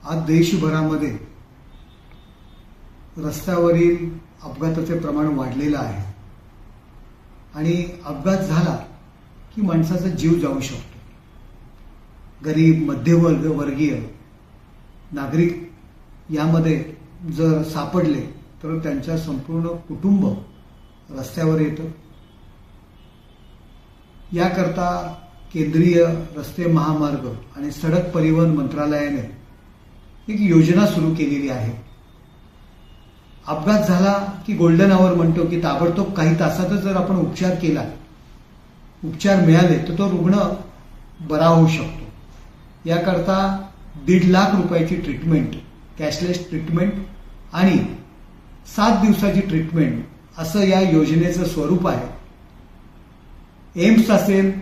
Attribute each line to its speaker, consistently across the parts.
Speaker 1: आज देशभरामध्ये रस्त्यावरील अपघाताचे प्रमाण वाढलेलं आहे आणि अपघात झाला की माणसाचा जीव जाऊ शकतो. गरीब मध्यमवर्गीय नागरिक यामध्ये जर सापडले तर त्यांच्या संपूर्ण कुटुंब रस्त्यावर येतं. याकरता केंद्रीय रस्ते महामार्ग आणि सडक परिवहन मंत्रालयाने एक योजना सुरू केलेली आहे. अपघात झाला की गोल्डन आवर म्हणतो की ताबडतोब काही तासातच जर आपण उपचार केला, उपचार मिळाले तर तो रुग्ण बरा होऊ शकतो. याकरता 1.5 लाख रुपयाची ट्रीटमेंट, कॅशलेस ट्रीटमेंट आणि 7 दिवसाची ट्रीटमेंट असं या योजनेचं स्वरूप आहे. एम्स असेल,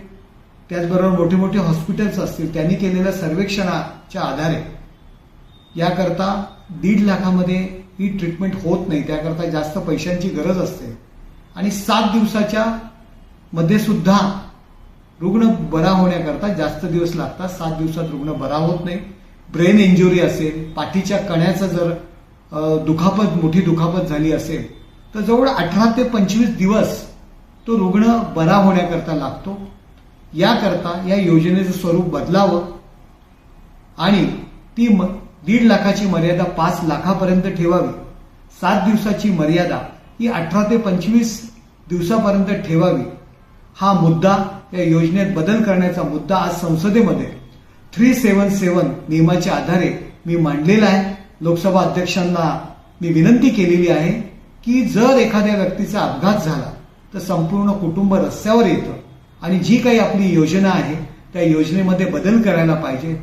Speaker 1: त्याचबरोबर मोठे मोठे हॉस्पिटल्स असतील, त्यांनी केलेल्या सर्वेक्षणाच्या आधारे याकरता 1.5 लाखामध्ये ही ट्रीटमेंट होत नाही. त्याकरता जास्त पैशांची गरज असते आणि 7 दिवसाच्या मध्ये सुद्धा रुग्ण बरा होण्याकरता जास्त दिवस लागतात. 7 दिवसात रुग्ण बरा होत नाही. ब्रेन इंजुरी असेल, पाठीच्या कण्याचं जर मोठी दुखापत झाली असेल तर जवळ 18 ते 25 दिवस तो रुग्ण बरा होण्याकरता लागतो. याकरता या योजनेचं स्वरूप बदलावं आणि ती 1.5 लाखाची मर्यादा 5 लाखापर्यंत ठेवावी. 7 दिवसाची मर्यादा ही 18 ते 25 दिवसापर्यंत ठेवावी. हा मुद्दा, या योजनेत बदल करण्याचा मुद्दा आज संसदेमध्ये 377 नियमाच्या आधारे मी मांडलेला आहे. लोकसभा अध्यक्षांना मी विनंती केलेली आहे की जर एखाद्या व्यक्तीचा अपघात झाला तर संपूर्ण कुटुंब रस्त्यावर येतं आणि जी काही आपली योजना आहे त्या योजनेमध्ये बदल करायला पाहिजे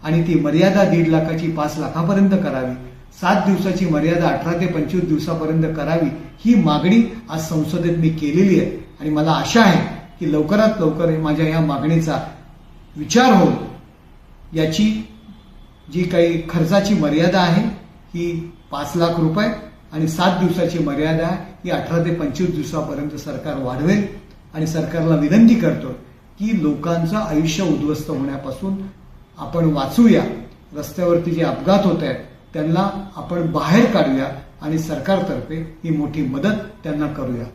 Speaker 1: आणि ती मर्यादा 1.5 लाखाची 5 लाखापर्यंत करावी. 7 दिवसाची मर्यादा 18 ते 25 दिवसापर्यंत करावी. ही मागणी आज संसदेत मी केलेली आहे आणि मला आशा आहे की लवकरात लवकर माझ्या या मागणीचा विचार होईल. याची जी काही खर्चाची मर्यादा आहे ही 5 लाख रुपये आणि 7 दिवसाची मर्यादा ही 18 ते 25 दिवसापर्यंत सरकार वाढवेल आणि सरकारला विनंती करतो की लोकांचं आयुष्य उद्ध्वस्त होण्यापासून आपण वाचूया. रस्त्यावरती जे अपघात होत आहेत त्यांना आपण बाहेर काढूया आणि सरकारतर्फे ही मोठी मदत त्यांना करूया.